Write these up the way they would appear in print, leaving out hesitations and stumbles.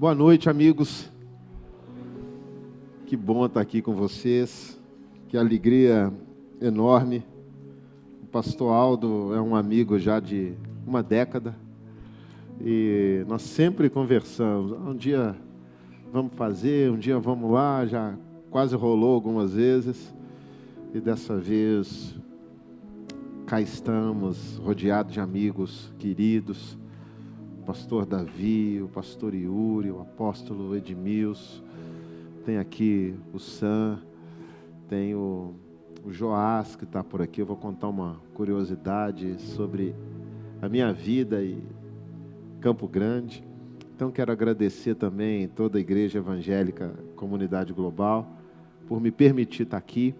Boa noite, amigos. Que bom estar aqui com vocês. Que alegria enorme. O pastor Aldo é um amigo já de uma década. E nós sempre conversamos. Um dia vamos fazer, um dia vamos lá. Já quase rolou algumas vezes. E dessa vez, cá estamos, rodeados de amigos queridos. O pastor Davi, o pastor Yuri, o apóstolo Edmilson, tem aqui o Sam, tem o Joás que está por aqui. Eu vou contar uma curiosidade sobre a minha vida e Campo Grande. Então quero agradecer também toda a Igreja Evangélica Comunidade Global por me permitir estar aqui,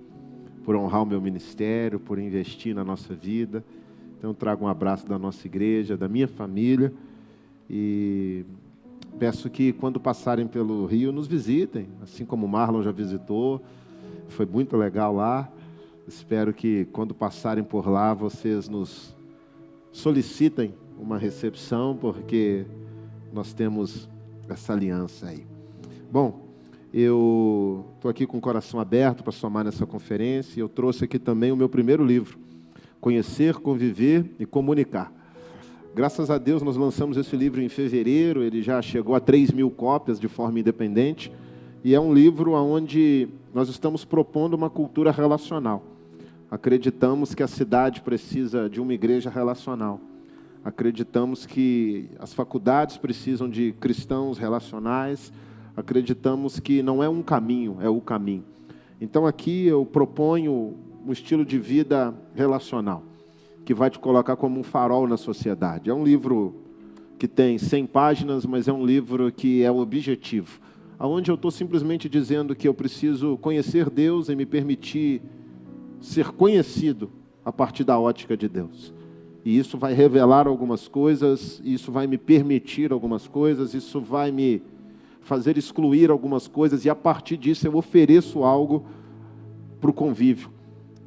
por honrar o meu ministério, por investir na nossa vida. Então trago um abraço da nossa igreja, da minha família. E peço que quando passarem pelo Rio nos visitem, assim como o Marlon já visitou, foi muito legal lá. Espero que quando passarem por lá vocês nos solicitem uma recepção, porque nós temos essa aliança aí. Bom, eu estou aqui com o coração aberto para somar nessa conferência e eu trouxe aqui também o meu primeiro livro, Conhecer, Conviver e Comunicar. Graças a Deus nós lançamos esse livro em fevereiro, ele já chegou a 3.000 cópias de forma independente, e é um livro onde nós estamos propondo uma cultura relacional. Acreditamos que a cidade precisa de uma igreja relacional. Acreditamos que as faculdades precisam de cristãos relacionais. Acreditamos que não é um caminho, é o caminho. Então aqui eu proponho um estilo de vida relacional, que vai te colocar como um farol na sociedade. É um livro que tem 100 páginas, mas é um livro que é objetivo, onde eu estou simplesmente dizendo que eu preciso conhecer Deus e me permitir ser conhecido a partir da ótica de Deus. E isso vai revelar algumas coisas, isso vai me permitir algumas coisas, isso vai me fazer excluir algumas coisas, e a partir disso eu ofereço algo para o convívio.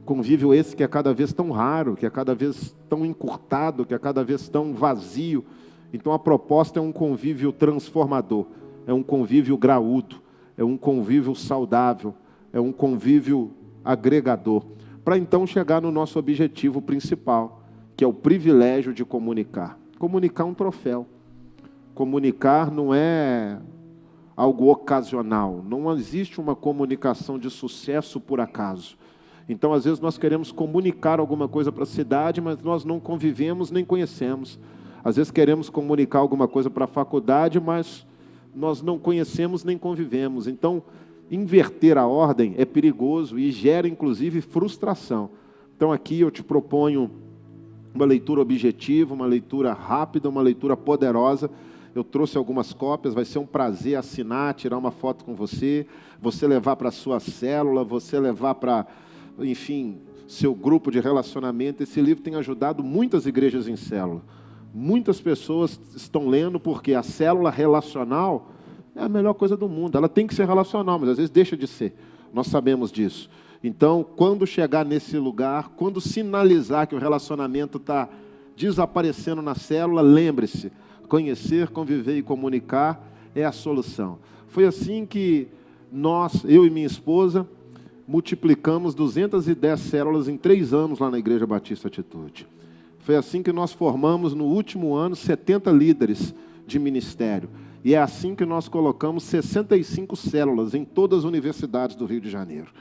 Convívio esse que é cada vez tão raro, que é cada vez tão encurtado, que é cada vez tão vazio. Então a proposta é um convívio transformador, é um convívio graúdo, é um convívio saudável, é um convívio agregador, para então chegar no nosso objetivo principal, que é o privilégio de comunicar. Comunicar é um troféu. Comunicar não é algo ocasional, não existe uma comunicação de sucesso por acaso. Então, às vezes, nós queremos comunicar alguma coisa para a cidade, mas nós não convivemos nem conhecemos. Às vezes, queremos comunicar alguma coisa para a faculdade, mas nós não conhecemos nem convivemos. Então, inverter a ordem é perigoso e gera, inclusive, frustração. Então, aqui eu te proponho uma leitura objetiva, uma leitura rápida, uma leitura poderosa. Eu trouxe algumas cópias, vai ser um prazer assinar, tirar uma foto com você, você levar para a sua célula, você levar para, enfim, seu grupo de relacionamento. Esse livro tem ajudado muitas igrejas em célula. Muitas pessoas estão lendo porque a célula relacional é a melhor coisa do mundo. Ela tem que ser relacional, mas às vezes deixa de ser. Nós sabemos disso. Então, quando chegar nesse lugar, quando sinalizar que o relacionamento está desaparecendo na célula, lembre-se, conhecer, conviver e comunicar é a solução. Foi assim que nós, eu e minha esposa, multiplicamos 210 células em 3 anos lá na Igreja Batista Atitude. Foi assim que nós formamos no último ano 70 líderes de ministério. E é assim que nós colocamos 65 células em todas as universidades do Rio de Janeiro.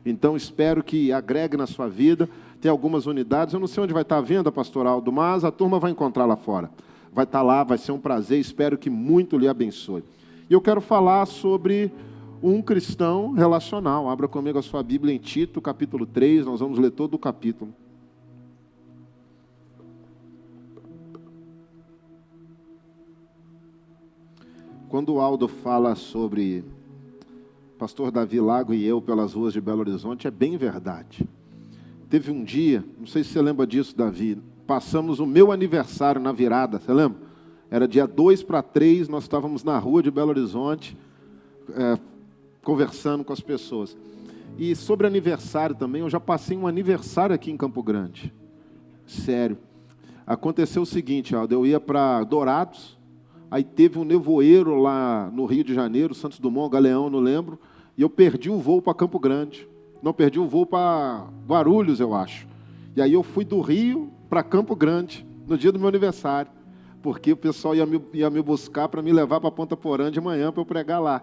Então espero que agregue na sua vida. Tem algumas unidades, eu não sei onde vai estar a venda, pastor Aldo, mas a turma vai encontrar lá fora. Vai estar lá, vai ser um prazer, espero que muito lhe abençoe. E eu quero falar sobre um cristão relacional. Abra comigo a sua Bíblia em Tito, capítulo 3, nós vamos ler todo o capítulo. Quando o Aldo fala sobre pastor Davi Lago e eu pelas ruas de Belo Horizonte, é bem verdade. Teve um dia, não sei se você lembra disso, Davi, passamos o meu aniversário na virada, você lembra? Era dia 2 para 3, nós estávamos na rua de Belo Horizonte, conversando com as pessoas. E sobre aniversário também, eu já passei um aniversário aqui em Campo Grande. Sério. Aconteceu o seguinte, Aldo, eu ia para Dourados, Aí teve um nevoeiro lá no Rio de Janeiro, Santos Dumont, Galeão, não lembro, e eu perdi o voo para Campo Grande. Não, perdi o voo para Guarulhos, eu acho. E aí eu fui do Rio para Campo Grande, no dia do meu aniversário, porque o pessoal ia me buscar para me levar para Ponta Porã de manhã para eu pregar lá.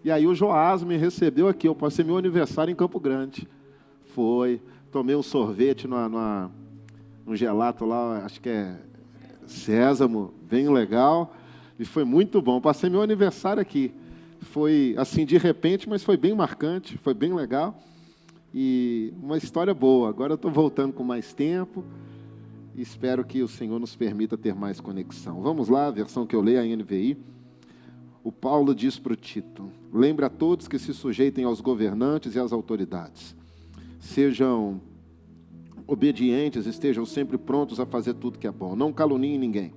E aí o Joás me recebeu aqui, eu passei meu aniversário em Campo Grande. Foi, tomei um sorvete no gelato lá, acho que é Sésamo, bem legal, e foi muito bom. Passei meu aniversário aqui. Foi assim de repente, mas foi bem marcante, foi bem legal. E uma história boa. Agora eu estou voltando com mais tempo e espero que o Senhor nos permita ter mais conexão. Vamos lá, a versão que eu leio, a NVI. O Paulo diz para o Tito: lembre a todos que se sujeitem aos governantes e às autoridades. Sejam obedientes, estejam sempre prontos a fazer tudo que é bom. Não caluniem ninguém.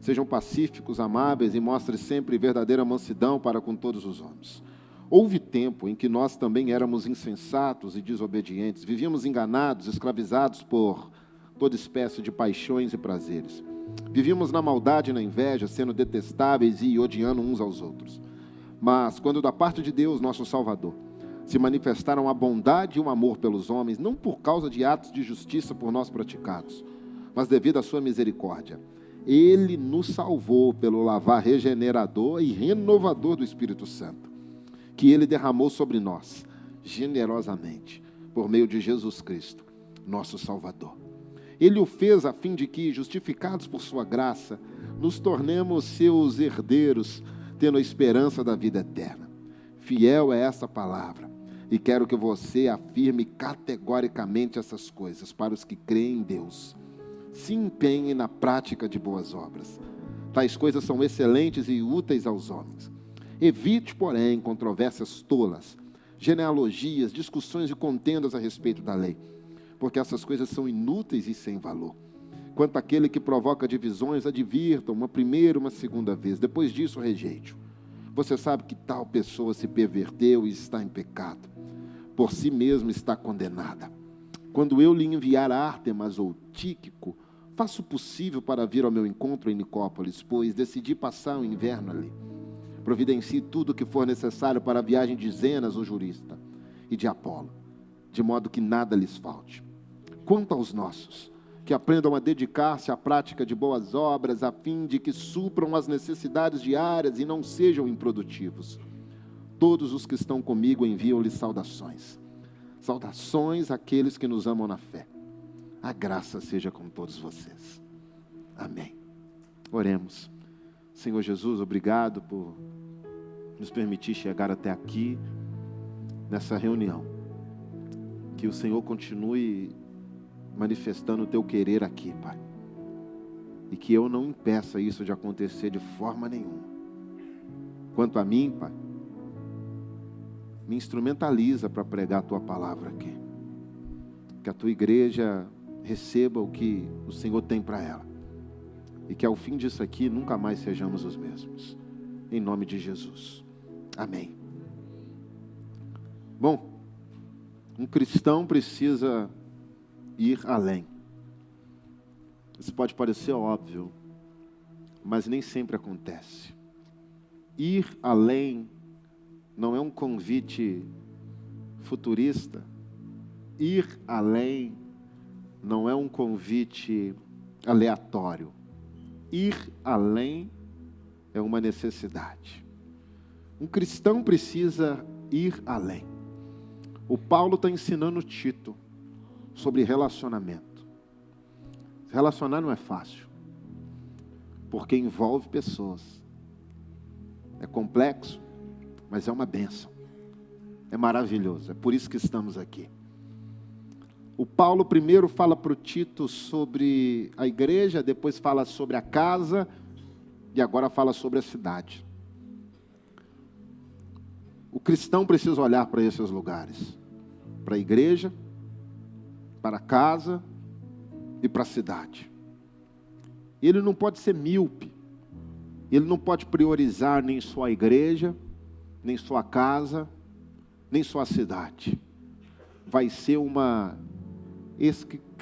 Sejam pacíficos, amáveis e mostrem sempre verdadeira mansidão para com todos os homens. Houve tempo em que nós também éramos insensatos e desobedientes, vivíamos enganados, escravizados por toda espécie de paixões e prazeres. Vivíamos na maldade e na inveja, sendo detestáveis e odiando uns aos outros. Mas, quando da parte de Deus, nosso Salvador, se manifestaram a bondade e o amor pelos homens, não por causa de atos de justiça por nós praticados, mas devido à sua misericórdia, Ele nos salvou pelo lavar regenerador e renovador do Espírito Santo, que Ele derramou sobre nós, generosamente, por meio de Jesus Cristo, nosso Salvador. Ele o fez a fim de que, justificados por sua graça, nos tornemos seus herdeiros, tendo a esperança da vida eterna. Fiel é essa palavra, e quero que você afirme categoricamente essas coisas para os que creem em Deus. Se empenhe na prática de boas obras. Tais coisas são excelentes e úteis aos homens. Evite, porém, controvérsias tolas, genealogias, discussões e contendas a respeito da lei, porque essas coisas são inúteis e sem valor. Quanto àquele que provoca divisões, advirtam uma primeira e uma segunda vez, depois disso rejeite-o. Você sabe que tal pessoa se perverteu e está em pecado, por si mesma está condenada. Quando eu lhe enviar Ártemas ou Tíquico, faça o possível para vir ao meu encontro em Nicópolis, pois decidi passar o inverno ali. Providencie tudo o que for necessário para a viagem de Zenas, o jurista, e de Apolo, de modo que nada lhes falte. Quanto aos nossos, que aprendam a dedicar-se à prática de boas obras, a fim de que supram as necessidades diárias e não sejam improdutivos. Todos os que estão comigo enviam-lhes saudações. Saudações àqueles que nos amam na fé. A graça seja com todos vocês. Amém. Oremos. Senhor Jesus, obrigado por nos permitir chegar até aqui, nessa reunião. Que o Senhor continue manifestando o teu querer aqui, Pai. E que eu não impeça isso de acontecer de forma nenhuma. Quanto a mim, Pai, me instrumentaliza para pregar a tua palavra aqui. Que a tua igreja receba o que o Senhor tem para ela. E que ao fim disso aqui nunca mais sejamos os mesmos. Em nome de Jesus. Amém. Bom, um cristão precisa ir além. Isso pode parecer óbvio, mas nem sempre acontece. Ir além não é um convite futurista. Ir além não é um convite aleatório. Ir além é uma necessidade. Um cristão precisa ir além. O Paulo está ensinando Tito sobre relacionamento. Relacionar não é fácil, porque envolve pessoas. É complexo, mas é uma bênção. É maravilhoso, é por isso que estamos aqui. O Paulo primeiro fala para o Tito sobre a igreja, depois fala sobre a casa e agora fala sobre a cidade. O cristão precisa olhar para esses lugares, para a igreja, para a casa e para a cidade. Ele não pode ser míope, ele não pode priorizar nem só a igreja, nem só a casa, nem só a cidade. Vai ser uma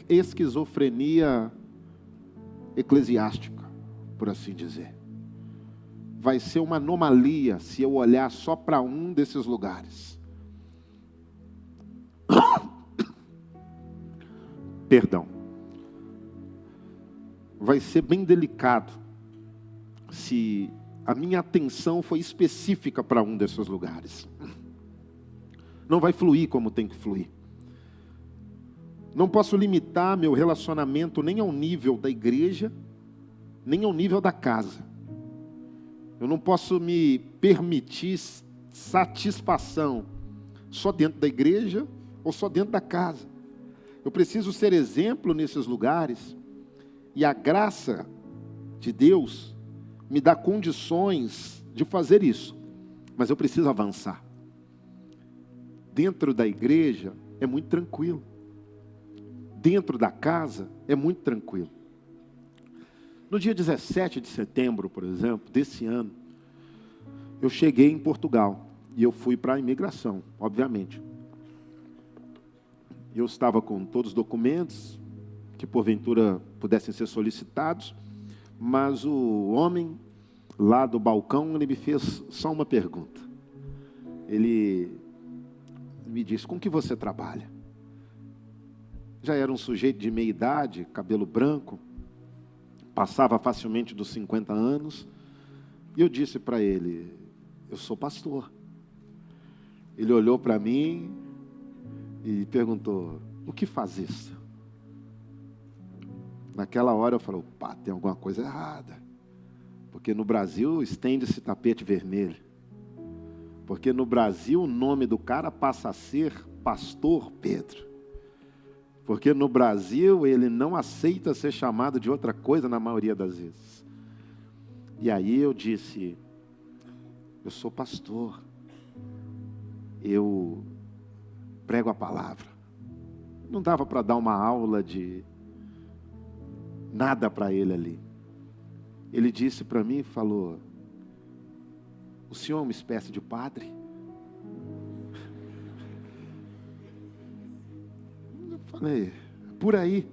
esquizofrenia eclesiástica, por assim dizer. vai ser uma anomalia se eu olhar só para um desses lugares. Perdão. Vai ser bem delicado se a minha atenção for específica para um desses lugares. Não vai fluir como tem que fluir. Não posso limitar meu relacionamento nem ao nível da igreja, nem ao nível da casa. Eu não posso me permitir satisfação só dentro da igreja ou só dentro da casa. Eu preciso ser exemplo nesses lugares, e a graça de Deus me dá condições de fazer isso, mas eu preciso avançar. Dentro da igreja é muito tranquilo, dentro da casa é muito tranquilo. No dia 17 de setembro, por exemplo, desse ano, eu cheguei em Portugal e eu fui para a imigração, obviamente. Eu estava com todos os documentos que porventura pudessem ser solicitados, mas o homem lá do balcão, ele me fez só uma pergunta. Ele me disse: com que você trabalha? Já era um sujeito de meia idade, cabelo branco, passava facilmente dos 50 anos, e eu disse para ele: eu sou pastor. Ele olhou para mim e perguntou: o que faz isso? Naquela hora eu falei: opa, tem alguma coisa errada. Porque no Brasil estende-se tapete vermelho. Porque no Brasil o nome do cara passa a ser Pastor Pedro. Porque no Brasil ele não aceita ser chamado de outra coisa na maioria das vezes. E aí eu disse: eu sou pastor. Eu prego a palavra. Não dava para dar uma aula de nada para ele ali. Ele disse para mim, falou: o senhor é uma espécie de padre? Eu falei: por aí.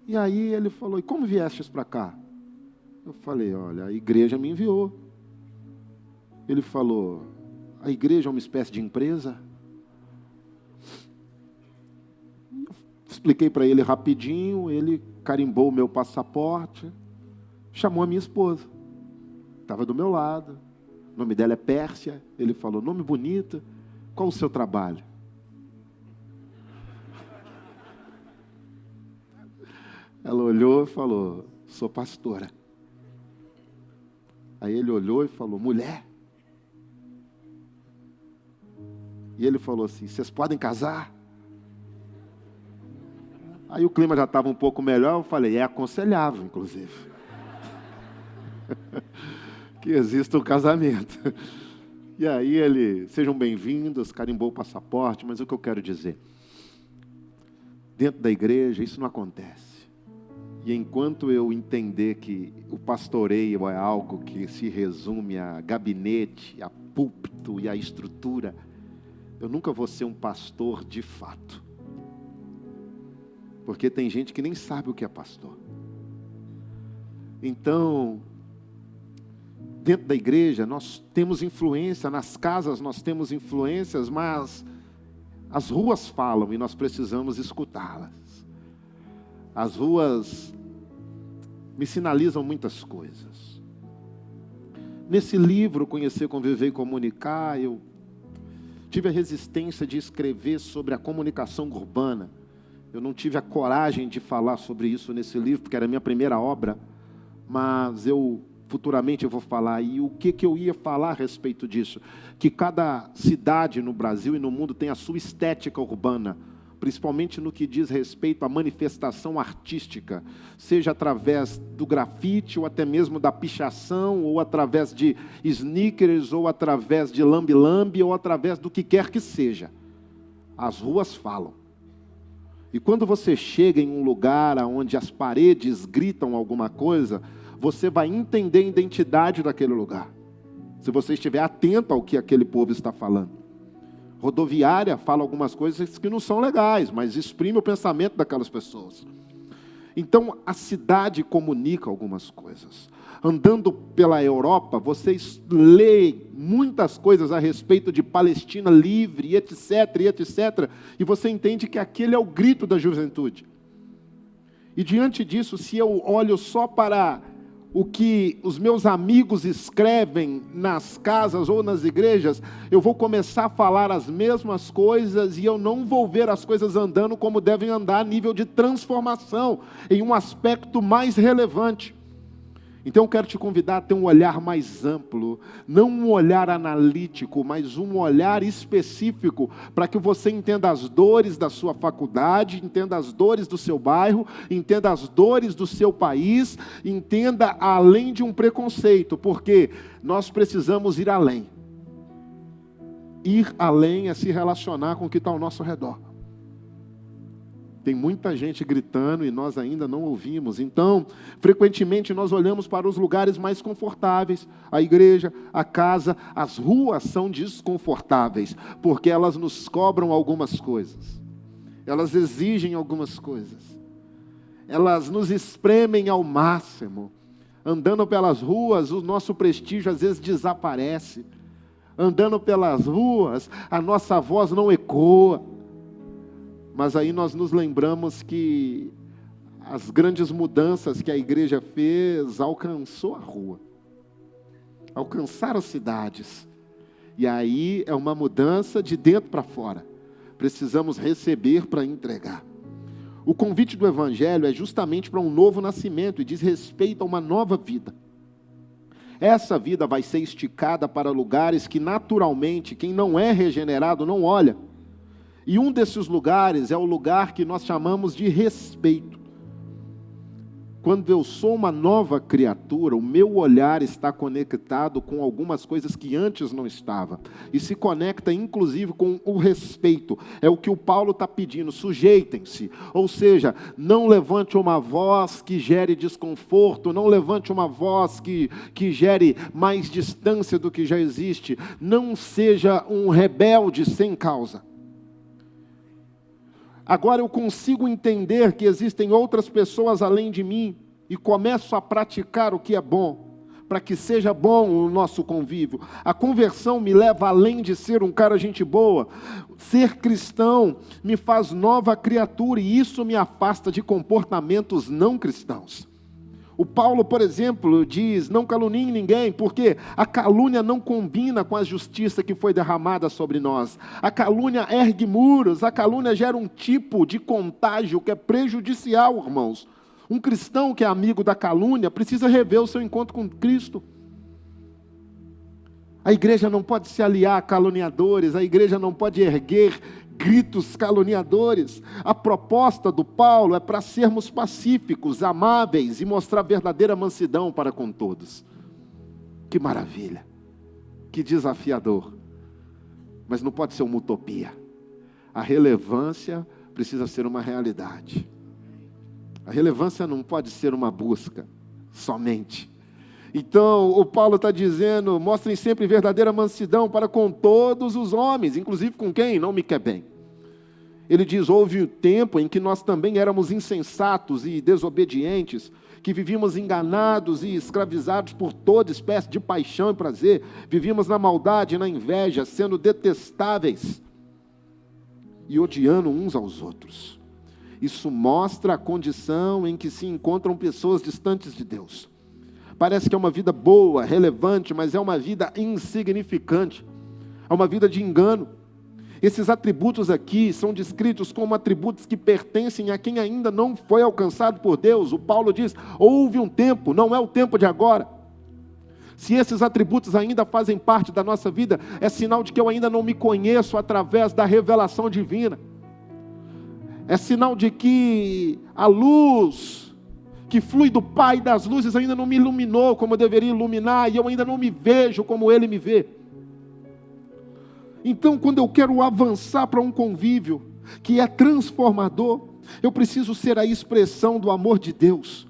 E aí ele falou: e como viestes para cá? Eu falei: olha, a igreja me enviou. Ele falou: a igreja é uma espécie de empresa? Expliquei para ele rapidinho, ele carimbou o meu passaporte, chamou a minha esposa, estava do meu lado, o nome dela é Pérsia. Ele falou: nome bonito, qual o seu trabalho? Ela olhou e falou: sou pastora. Aí ele olhou e falou: mulher? E ele falou assim: vocês podem casar? Aí o clima já estava um pouco melhor, eu falei: é aconselhável, inclusive, que exista um casamento. E aí ele: sejam bem-vindos, carimbou o passaporte, mas o que eu quero dizer? Dentro da igreja isso não acontece. E enquanto eu entender que o pastoreio é algo que se resume a gabinete, a púlpito e a estrutura, eu nunca vou ser um pastor de fato. Porque tem gente que nem sabe o que é pastor. Então, dentro da igreja nós temos influência, nas casas nós temos influências, mas as ruas falam e nós precisamos escutá-las. As ruas me sinalizam muitas coisas. Nesse livro, Conhecer, Conviver e Comunicar, eu tive a resistência de escrever sobre a comunicação urbana. Eu não tive a coragem de falar sobre isso nesse livro, porque era a minha primeira obra, mas futuramente eu vou falar. E o que eu ia falar a respeito disso? Que cada cidade no Brasil e no mundo tem a sua estética urbana, principalmente no que diz respeito à manifestação artística, seja através do grafite, ou até mesmo da pichação, ou através de sneakers, ou através de lambe-lambe, ou através do que quer que seja. As ruas falam. E quando você chega em um lugar onde as paredes gritam alguma coisa, você vai entender a identidade daquele lugar, se você estiver atento ao que aquele povo está falando. Rodoviária fala algumas coisas que não são legais, mas exprime o pensamento daquelas pessoas. Então, a cidade comunica algumas coisas. Andando pela Europa, vocês leem muitas coisas a respeito de Palestina livre, etc, etc. E você entende que aquele é o grito da juventude. E diante disso, se eu olho só para o que os meus amigos escrevem nas casas ou nas igrejas, eu vou começar a falar as mesmas coisas e eu não vou ver as coisas andando como devem andar a nível de transformação, em um aspecto mais relevante. Então eu quero te convidar a ter um olhar mais amplo, não um olhar analítico, mas um olhar específico, para que você entenda as dores da sua faculdade, entenda as dores do seu bairro, entenda as dores do seu país, entenda além de um preconceito, porque nós precisamos ir além. Ir além é se relacionar com o que está ao nosso redor. Tem muita gente gritando e nós ainda não ouvimos. Então, frequentemente nós olhamos para os lugares mais confortáveis. A igreja, a casa, as ruas são desconfortáveis, porque elas nos cobram algumas coisas. Elas exigem algumas coisas. Elas nos espremem ao máximo. Andando pelas ruas, o nosso prestígio às vezes desaparece. Andando pelas ruas, a nossa voz não ecoa. Mas aí nós nos lembramos que as grandes mudanças que a igreja fez alcançou a rua, alcançaram as cidades. E aí é uma mudança de dentro para fora. Precisamos receber para entregar. O convite do Evangelho é justamente para um novo nascimento e diz respeito a uma nova vida. Essa vida vai ser esticada para lugares que naturalmente quem não é regenerado não olha. E um desses lugares é o lugar que nós chamamos de respeito. Quando eu sou uma nova criatura, o meu olhar está conectado com algumas coisas que antes não estava. E se conecta inclusive com o respeito. É o que o Paulo está pedindo, sujeitem-se. Ou seja, não levante uma voz que gere desconforto, não levante uma voz que gere mais distância do que já existe. Não seja um rebelde sem causa. Agora eu consigo entender que existem outras pessoas além de mim e começo a praticar o que é bom, para que seja bom o nosso convívio. A conversão me leva além de ser um cara gente boa. Ser cristão me faz nova criatura e isso me afasta de comportamentos não cristãos. O Paulo, por exemplo, diz, não caluniem ninguém, porque a calúnia não combina com a justiça que foi derramada sobre nós. A calúnia ergue muros, a calúnia gera um tipo de contágio que é prejudicial, irmãos. Um cristão que é amigo da calúnia precisa rever o seu encontro com Cristo. A igreja não pode se aliar a caluniadores, a igreja não pode erguer gritos caluniadores. A proposta do Paulo é para sermos pacíficos, amáveis e mostrar verdadeira mansidão para com todos. Que maravilha, que desafiador, mas não pode ser uma utopia. A relevância precisa ser uma realidade. A relevância não pode ser uma busca somente. Então, o Paulo está dizendo, mostrem sempre verdadeira mansidão para com todos os homens, inclusive com quem não me quer bem. Ele diz, houve um tempo em que nós também éramos insensatos e desobedientes, que vivíamos enganados e escravizados por toda espécie de paixão e prazer, vivíamos na maldade e na inveja, sendo detestáveis e odiando uns aos outros. Isso mostra a condição em que se encontram pessoas distantes de Deus. Parece que é uma vida boa, relevante, mas é uma vida insignificante. É uma vida de engano. Esses atributos aqui são descritos como atributos que pertencem a quem ainda não foi alcançado por Deus. O Paulo diz, houve um tempo, não é o tempo de agora. Se esses atributos ainda fazem parte da nossa vida, é sinal de que eu ainda não me conheço através da revelação divina. É sinal de que a luz que flui do Pai das luzes ainda não me iluminou como eu deveria iluminar, e eu ainda não me vejo como Ele me vê. Então, quando eu quero avançar para um convívio que é transformador, eu preciso ser a expressão do amor de Deus.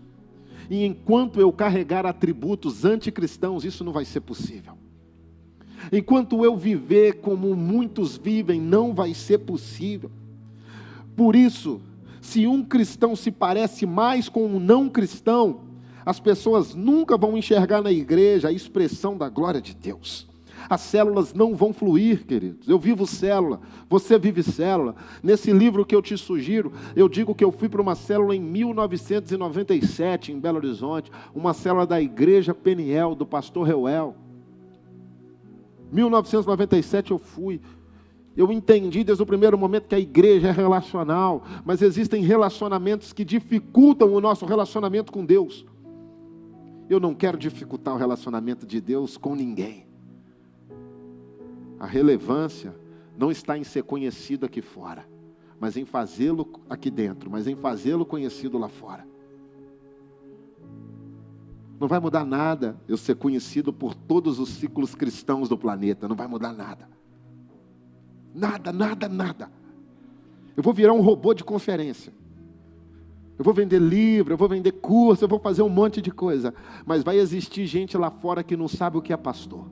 E enquanto eu carregar atributos anticristãos, isso não vai ser possível. Enquanto eu viver como muitos vivem, não vai ser possível. Por isso, Se um cristão se parece mais com um não cristão, as pessoas nunca vão enxergar na igreja a expressão da glória de Deus. As células não vão fluir, queridos. Eu vivo célula, você vive célula. Nesse livro que eu te sugiro, eu digo que eu fui para uma célula em 1997, em Belo Horizonte, uma célula da igreja Peniel, do pastor Reuel. 1997 eu fui. Eu entendi desde o primeiro momento que a igreja é relacional, mas existem relacionamentos que dificultam o nosso relacionamento com Deus. Eu não quero dificultar o relacionamento de Deus com ninguém. A relevância não está em ser conhecido aqui fora, mas em fazê-lo aqui dentro, mas em fazê-lo conhecido lá fora. Não vai mudar nada eu ser conhecido por todos os ciclos cristãos do planeta, não vai mudar nada. Nada, nada, nada. Eu vou virar um robô de conferência. Eu vou vender livro, eu vou vender curso, eu vou fazer um monte de coisa. Mas vai existir gente lá fora que não sabe o que é pastor.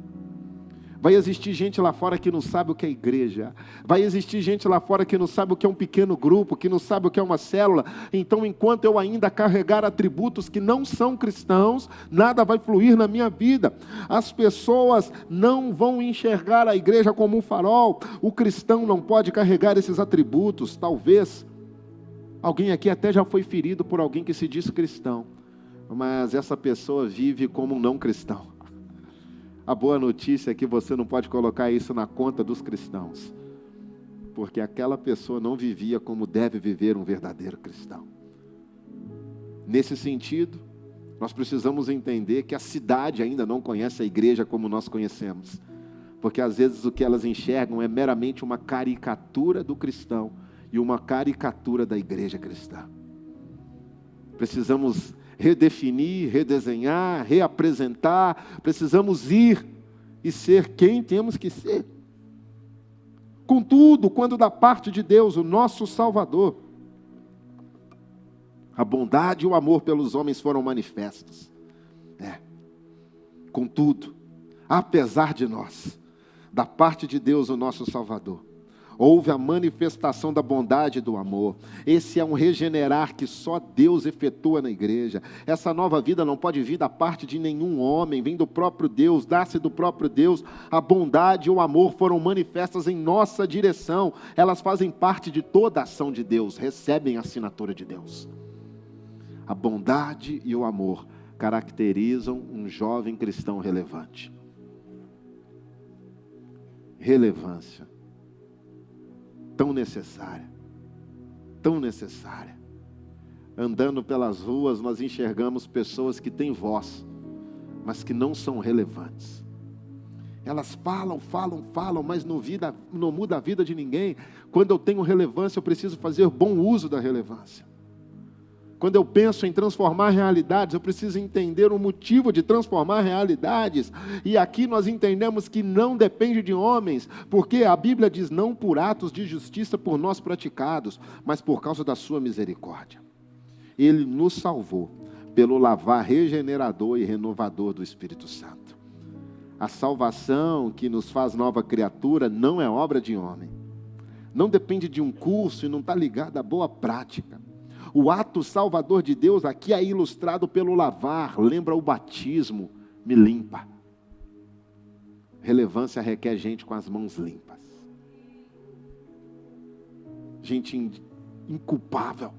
Vai existir gente lá fora que não sabe o que é igreja. Vai existir gente lá fora que não sabe o que é um pequeno grupo, que não sabe o que é uma célula. Então, enquanto eu ainda carregar atributos que não são cristãos, nada vai fluir na minha vida. As pessoas não vão enxergar a igreja como um farol. O cristão não pode carregar esses atributos. Talvez alguém aqui até já foi ferido por alguém que se diz cristão, mas essa pessoa vive como um não cristão. A boa notícia é que você não pode colocar isso na conta dos cristãos, porque aquela pessoa não vivia como deve viver um verdadeiro cristão. Nesse sentido, nós precisamos entender que a cidade ainda não conhece a igreja como nós conhecemos, porque às vezes o que elas enxergam é meramente uma caricatura do cristão e uma caricatura da igreja cristã. Precisamos redefinir, redesenhar, reapresentar, precisamos ir e ser quem temos que ser. Contudo, quando da parte de Deus, o nosso Salvador, a bondade e o amor pelos homens foram manifestos. Contudo, apesar de nós, da parte de Deus, o nosso Salvador, houve a manifestação da bondade e do amor. Esse é um regenerar que só Deus efetua na igreja. Essa nova vida não pode vir da parte de nenhum homem, vem do próprio Deus, dá-se do próprio Deus. A bondade e o amor foram manifestas em nossa direção. Elas fazem parte de toda a ação de Deus, recebem a assinatura de Deus. A bondade e o amor caracterizam um jovem cristão relevante. Relevância. Tão necessária, tão necessária. Andando pelas ruas, nós enxergamos pessoas que têm voz, mas que não são relevantes. Elas falam, mas não muda a vida de ninguém. Quando eu tenho relevância, eu preciso fazer bom uso da relevância. Quando eu penso em transformar realidades, eu preciso entender o motivo de transformar realidades. E aqui nós entendemos que não depende de homens, porque a Bíblia diz não por atos de justiça por nós praticados, mas por causa da sua misericórdia. Ele nos salvou pelo lavar regenerador e renovador do Espírito Santo. A salvação que nos faz nova criatura não é obra de homem. Não depende de um curso e não está ligado à boa prática. O ato salvador de Deus aqui é ilustrado pelo lavar, lembra o batismo, me limpa. Relevância requer gente com as mãos limpas. Gente inculpável.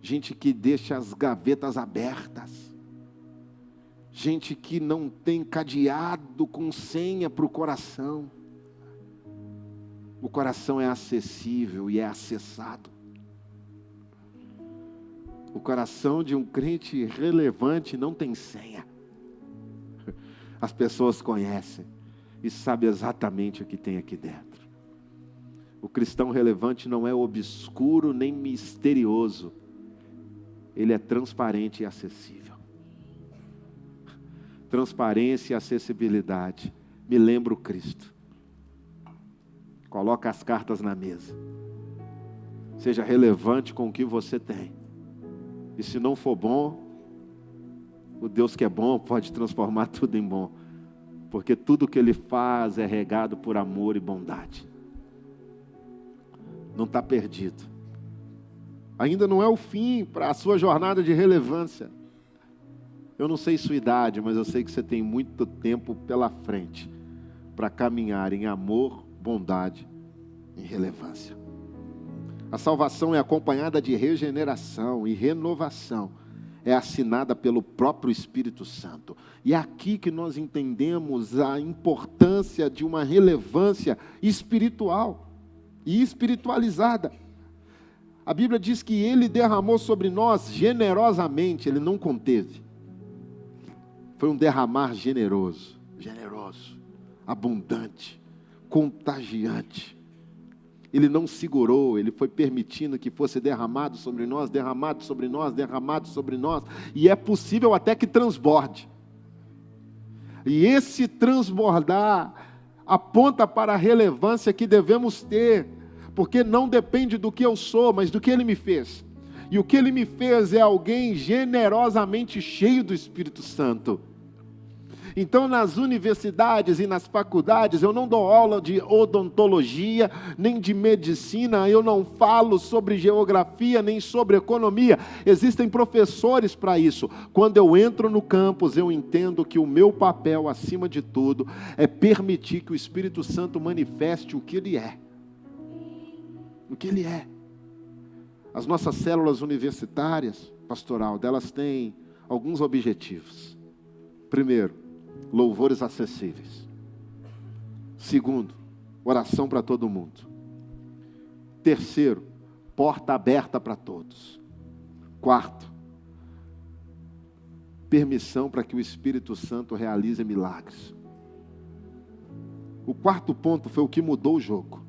Gente que deixa as gavetas abertas. Gente que não tem cadeado com senha para o coração. O coração é acessível e é acessado. O coração de um crente relevante não tem senha. As pessoas conhecem e sabem exatamente o que tem aqui dentro. O cristão relevante não é obscuro nem misterioso. Ele é transparente e acessível. Transparência e acessibilidade. Me lembra o Cristo. Coloca as cartas na mesa. Seja relevante com o que você tem. E se não for bom, o Deus que é bom pode transformar tudo em bom. Porque tudo que Ele faz é regado por amor e bondade. Não está perdido. Ainda não é o fim para a sua jornada de relevância. Eu não sei sua idade, mas eu sei que você tem muito tempo pela frente para caminhar em amor, bondade e relevância. A salvação é acompanhada de regeneração e renovação. É assinada pelo próprio Espírito Santo. E é aqui que nós entendemos a importância de uma relevância espiritual e espiritualizada. A Bíblia diz que Ele derramou sobre nós generosamente, Ele não conteve. Foi um derramar generoso, abundante, contagiante. Ele não segurou, Ele foi permitindo que fosse derramado sobre nós, derramado sobre nós, derramado sobre nós. E é possível até que transborde. E esse transbordar aponta para a relevância que devemos ter, porque não depende do que eu sou, mas do que Ele me fez. E o que Ele me fez é alguém generosamente cheio do Espírito Santo. Então, nas universidades e nas faculdades, eu não dou aula de odontologia, nem de medicina, eu não falo sobre geografia, nem sobre economia. Existem professores para isso. Quando eu entro no campus, eu entendo que o meu papel, acima de tudo, é permitir que o Espírito Santo manifeste o que Ele é. O que Ele é. As nossas células universitárias, pastoral, delas têm alguns objetivos. Primeiro, louvores acessíveis. Segundo, oração para todo mundo. Terceiro, porta aberta para todos. Quarto, permissão para que o Espírito Santo realize milagres. O quarto ponto foi o que mudou o jogo.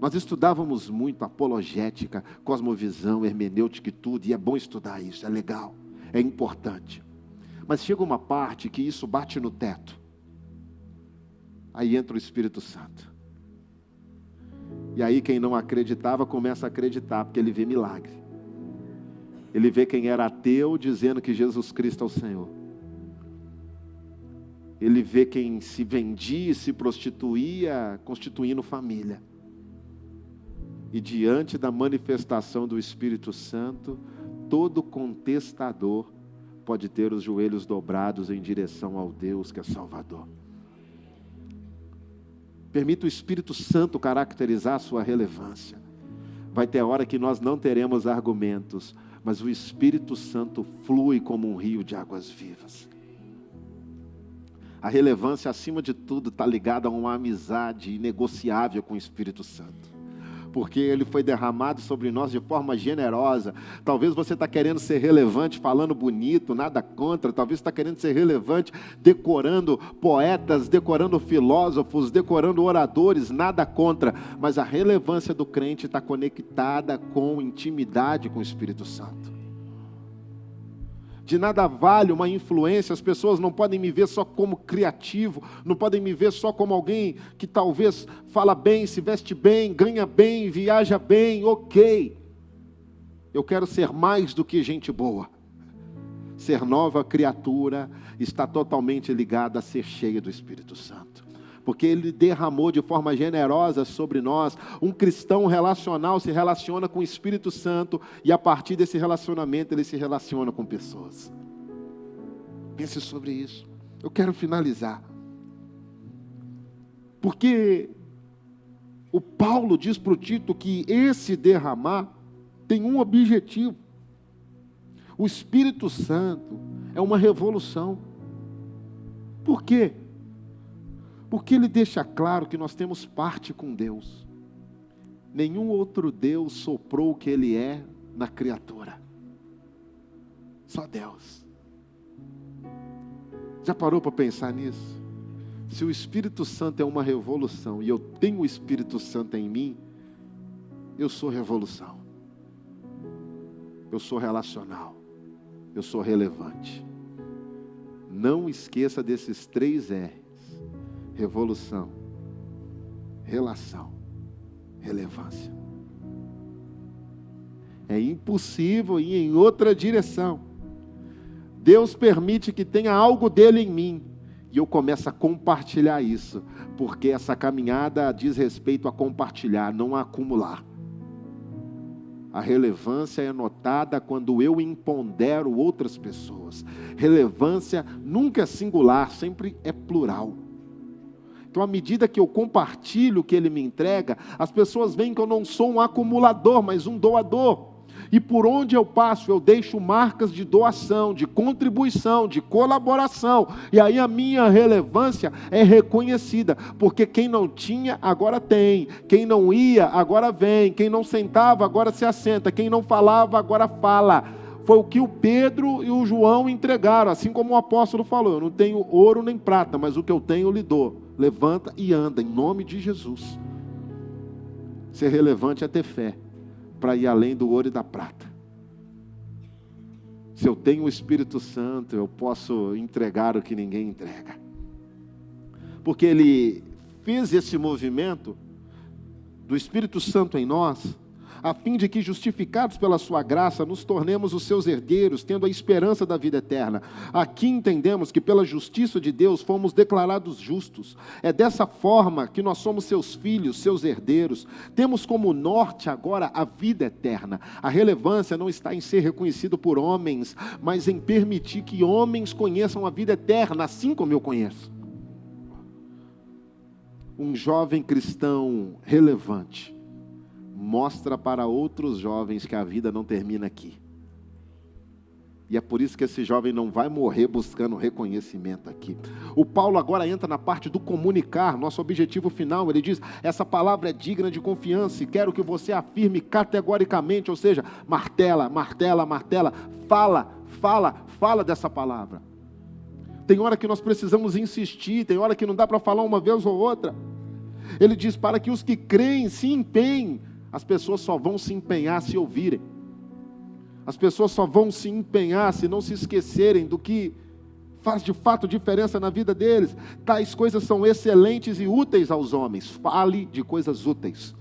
Nós estudávamos muito apologética, cosmovisão, hermenêutica e tudo, e é bom estudar isso, é legal, é importante. Mas chega uma parte que isso bate no teto. Aí entra o Espírito Santo. E aí quem não acreditava começa a acreditar, porque ele vê milagre. Ele vê quem era ateu dizendo que Jesus Cristo é o Senhor. Ele vê quem se vendia e se prostituía, constituindo família. E diante da manifestação do Espírito Santo, todo contestador pode ter os joelhos dobrados em direção ao Deus que é Salvador. Permita o Espírito Santo caracterizar a sua relevância. Vai ter hora que nós não teremos argumentos, mas o Espírito Santo flui como um rio de águas vivas. A relevância, acima de tudo, está ligada a uma amizade inegociável com o Espírito Santo. Porque Ele foi derramado sobre nós de forma generosa. Talvez você está querendo ser relevante, falando bonito, nada contra. Talvez você está querendo ser relevante, decorando poetas, decorando filósofos, decorando oradores, nada contra. Mas a relevância do crente está conectada com intimidade com o Espírito Santo. De nada vale uma influência, as pessoas não podem me ver só como criativo, não podem me ver só como alguém que talvez fala bem, se veste bem, ganha bem, viaja bem, ok. Eu quero ser mais do que gente boa. Ser nova criatura está totalmente ligada a ser cheia do Espírito Santo. Porque Ele derramou de forma generosa sobre nós. Um cristão relacional se relaciona com o Espírito Santo e a partir desse relacionamento ele se relaciona com pessoas. Pense sobre isso. Eu quero finalizar. Porque o Paulo diz para o Tito que esse derramar tem um objetivo. O Espírito Santo é uma revolução. Por quê? Porque ele deixa claro que nós temos parte com Deus. Nenhum outro Deus soprou o que Ele é na criatura. Só Deus. Já parou para pensar nisso? Se o Espírito Santo é uma revolução e eu tenho o Espírito Santo em mim, eu sou revolução. Eu sou relacional. Eu sou relevante. Não esqueça desses 3 R's. Revolução, relação, relevância. É impossível ir em outra direção. Deus permite que tenha algo dele em mim. E eu começo a compartilhar isso. Porque essa caminhada diz respeito a compartilhar, não a acumular. A relevância é notada quando eu empodero outras pessoas. Relevância nunca é singular, sempre é plural. Então, à medida que eu compartilho o que Ele me entrega, as pessoas veem que eu não sou um acumulador, mas um doador. E por onde eu passo, eu deixo marcas de doação, de contribuição, de colaboração. E aí a minha relevância é reconhecida. Porque quem não tinha, agora tem. Quem não ia, agora vem. Quem não sentava, agora se assenta. Quem não falava, agora fala. Foi o que o Pedro e o João entregaram. Assim como o apóstolo falou, eu não tenho ouro nem prata, mas o que eu tenho eu lhe dou. Levanta e anda, em nome de Jesus. Ser relevante é ter fé, para ir além do ouro e da prata. Se eu tenho o Espírito Santo, eu posso entregar o que ninguém entrega. Porque Ele fez esse movimento do Espírito Santo em nós, a fim de que, justificados pela sua graça, nos tornemos os seus herdeiros, tendo a esperança da vida eterna. Aqui entendemos que pela justiça de Deus fomos declarados justos. É dessa forma que nós somos seus filhos, seus herdeiros. Temos como norte agora a vida eterna. A relevância não está em ser reconhecido por homens, mas em permitir que homens conheçam a vida eterna, assim como eu conheço. Um jovem cristão relevante mostra para outros jovens que a vida não termina aqui. E é por isso que esse jovem não vai morrer buscando reconhecimento aqui. O Paulo agora entra na parte do comunicar, nosso objetivo final. Ele diz, essa palavra é digna de confiança e quero que você afirme categoricamente, ou seja, martela, martela, martela, fala dessa palavra. Tem hora que nós precisamos insistir, tem hora que não dá para falar uma vez ou outra. Ele diz, para que os que creem se empenhem. As pessoas só vão se empenhar se ouvirem. As pessoas só vão se empenhar se não se esquecerem do que faz de fato diferença na vida deles. Tais coisas são excelentes e úteis aos homens. Fale de coisas úteis.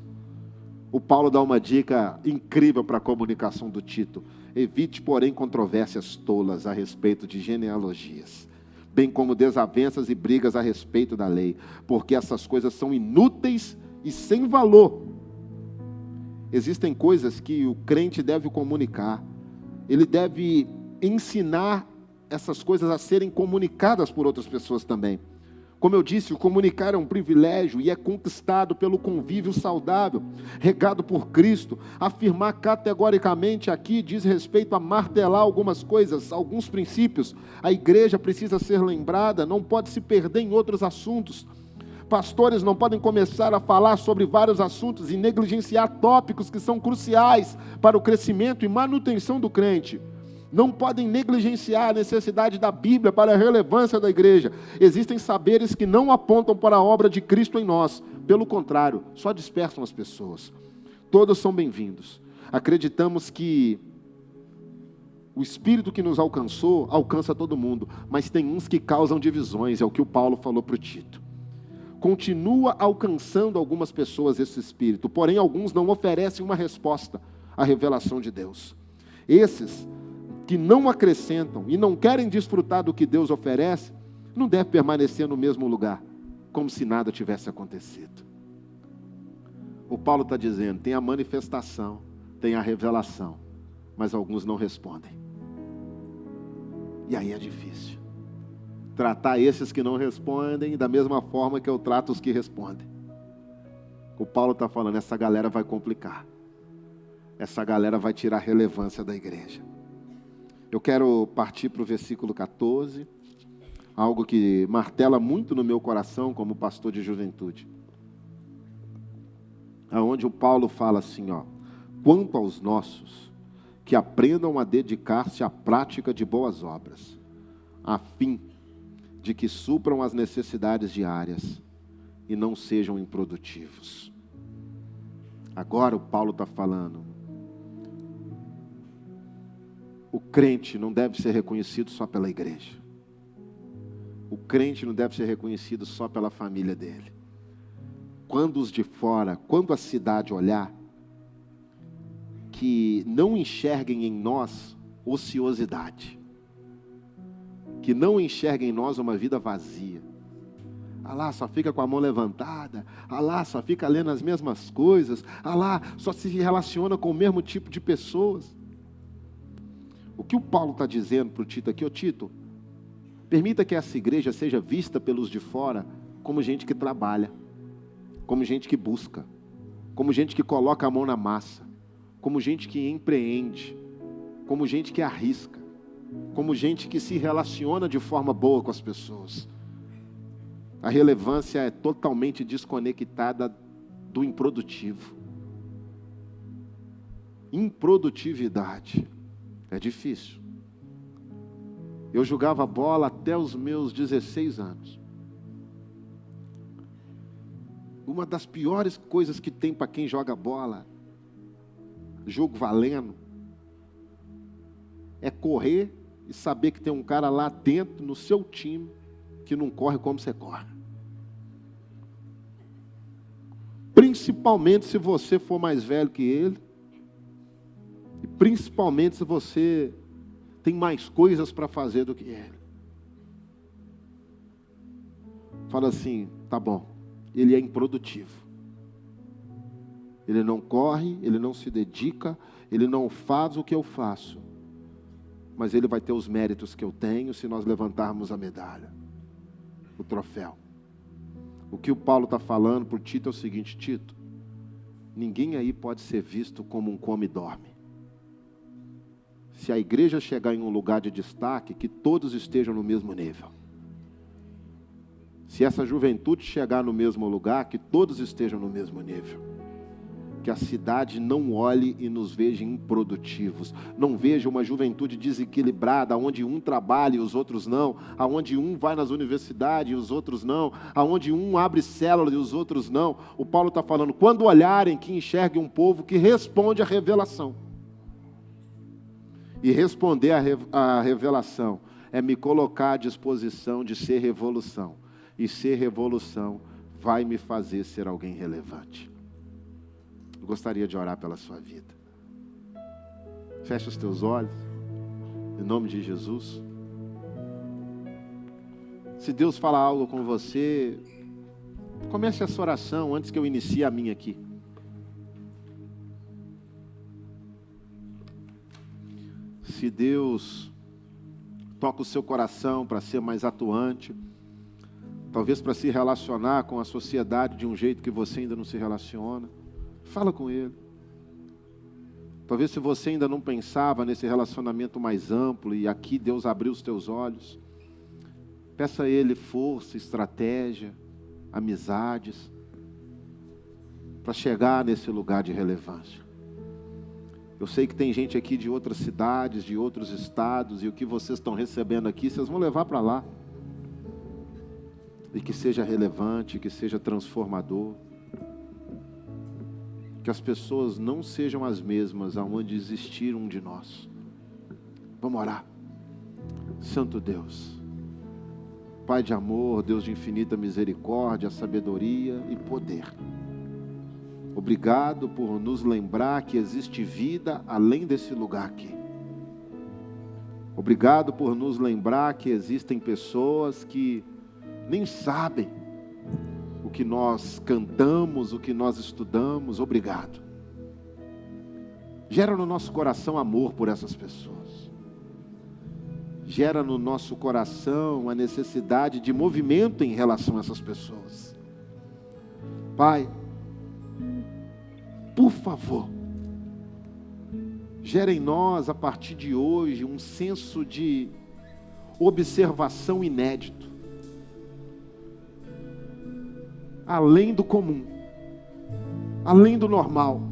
O Paulo dá uma dica incrível para a comunicação do Tito. Evite, porém, controvérsias tolas a respeito de genealogias, bem como desavenças e brigas a respeito da lei, porque essas coisas são inúteis e sem valor. Existem coisas que o crente deve comunicar. Ele deve ensinar essas coisas a serem comunicadas por outras pessoas também. Como eu disse, o comunicar é um privilégio e é conquistado pelo convívio saudável, regado por Cristo. Afirmar categoricamente aqui diz respeito a martelar algumas coisas, alguns princípios. A igreja precisa ser lembrada, não pode se perder em outros assuntos. Pastores não podem começar a falar sobre vários assuntos e negligenciar tópicos que são cruciais para o crescimento e manutenção do crente. Não podem negligenciar a necessidade da Bíblia para a relevância da igreja. Existem saberes que não apontam para a obra de Cristo em nós. Pelo contrário, só dispersam as pessoas. Todos são bem-vindos. Acreditamos que o Espírito que nos alcançou, alcança todo mundo. Mas tem uns que causam divisões, é o que o Paulo falou para o Tito. Continua alcançando algumas pessoas esse Espírito, porém alguns não oferecem uma resposta à revelação de Deus. Esses que não acrescentam e não querem desfrutar do que Deus oferece, não devem permanecer no mesmo lugar, como se nada tivesse acontecido. O Paulo está dizendo, tem a manifestação, tem a revelação, mas alguns não respondem. E aí é difícil tratar esses que não respondem da mesma forma que eu trato os que respondem. O Paulo está falando, essa galera vai complicar. Essa galera vai tirar a relevância da igreja. Eu quero partir para o versículo 14, algo que martela muito no meu coração como pastor de juventude. Aonde o Paulo fala assim, quanto aos nossos, que aprendam a dedicar-se à prática de boas obras, a fim de que supram as necessidades diárias e não sejam improdutivos. Agora o Paulo está falando, o crente não deve ser reconhecido só pela igreja. O crente não deve ser reconhecido só pela família dele. Quando os de fora, quando a cidade olhar, que não enxerguem em nós ociosidade, que não enxerguem em nós uma vida vazia, Ah lá, só fica com a mão levantada. Ah lá, só fica lendo as mesmas coisas. Ah lá, só se relaciona com o mesmo tipo de pessoas. O que o Paulo está dizendo para o Tito aqui? Ô Tito, permita que essa igreja seja vista pelos de fora como gente que trabalha, como gente que busca, como gente que coloca a mão na massa, como gente que empreende, como gente que arrisca, como gente que se relaciona de forma boa com as pessoas. A relevância é totalmente desconectada do improdutivo. Improdutividade é difícil. Eu jogava bola até os meus 16 anos. Uma das piores coisas que tem para quem joga bola, jogo valendo, é correr e saber que tem um cara lá dentro, no seu time, que não corre como você corre. Principalmente se você for mais velho que ele. E principalmente se você tem mais coisas para fazer do que ele. Fala assim, tá bom, ele é improdutivo. Ele não corre, ele não se dedica, ele não faz o que eu faço. Mas ele vai ter os méritos que eu tenho se nós levantarmos a medalha, o troféu. O que o Paulo está falando para o Tito é o seguinte: Tito, ninguém aí pode ser visto como um come e dorme. Se a igreja chegar em um lugar de destaque, que todos estejam no mesmo nível. Se essa juventude chegar no mesmo lugar, que todos estejam no mesmo nível. Que a cidade não olhe e nos veja improdutivos. Não veja uma juventude desequilibrada, onde um trabalha e os outros não. Onde um vai nas universidades e os outros não. Onde um abre célula e os outros não. O Paulo está falando, quando olharem, que enxerguem um povo que responde à revelação. E responder à revelação é me colocar à disposição de ser revolução. E ser revolução vai me fazer ser alguém relevante. Eu gostaria de orar pela sua vida. Feche os teus olhos, em nome de Jesus. Se Deus falar algo com você, comece essa oração antes que eu inicie a minha aqui. Se Deus toca o seu coração para ser mais atuante, talvez para se relacionar com a sociedade de um jeito que você ainda não se relaciona, fala com Ele. Talvez se você ainda não pensava nesse relacionamento mais amplo e aqui Deus abriu os teus olhos, peça a Ele força, estratégia, amizades, para chegar nesse lugar de relevância. Eu sei que tem gente aqui de outras cidades, de outros estados, e o que vocês estão recebendo aqui, vocês vão levar para lá. E que seja relevante, que seja transformador. Que as pessoas não sejam as mesmas aonde existir um de nós. Vamos orar. Santo Deus, Pai de amor, Deus de infinita misericórdia, sabedoria e poder. Obrigado por nos lembrar que existe vida além desse lugar aqui. Obrigado por nos lembrar que existem pessoas que nem sabem o que nós cantamos, o que nós estudamos. Obrigado. Gera no nosso coração amor por essas pessoas. Gera no nosso coração a necessidade de movimento em relação a essas pessoas. Pai, por favor, gera em nós, a partir de hoje, um senso de observação inédito, além do comum, além do normal,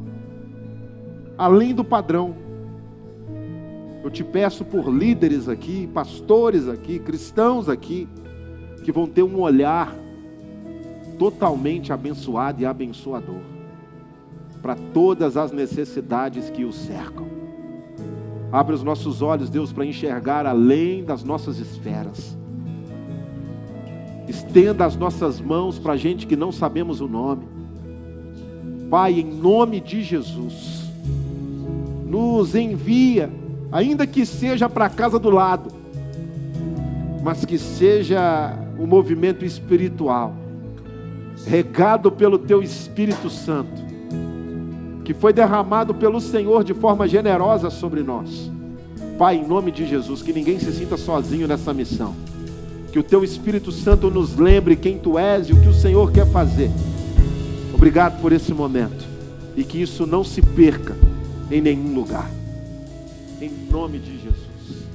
além do padrão. Eu te peço por líderes aqui, pastores aqui, cristãos aqui, que vão ter um olhar totalmente abençoado e abençoador para todas as necessidades que os cercam. Abre os nossos olhos, Deus, para enxergar além das nossas esferas. Estenda as nossas mãos para gente que não sabemos o nome. Pai, em nome de Jesus, nos envia, ainda que seja para a casa do lado, mas que seja um movimento espiritual, regado pelo Teu Espírito Santo, que foi derramado pelo Senhor de forma generosa sobre nós. Pai, em nome de Jesus, que ninguém se sinta sozinho nessa missão. Que o Teu Espírito Santo nos lembre quem Tu és e o que o Senhor quer fazer. Obrigado por esse momento. E que isso não se perca em nenhum lugar. Em nome de Jesus.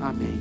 Amém.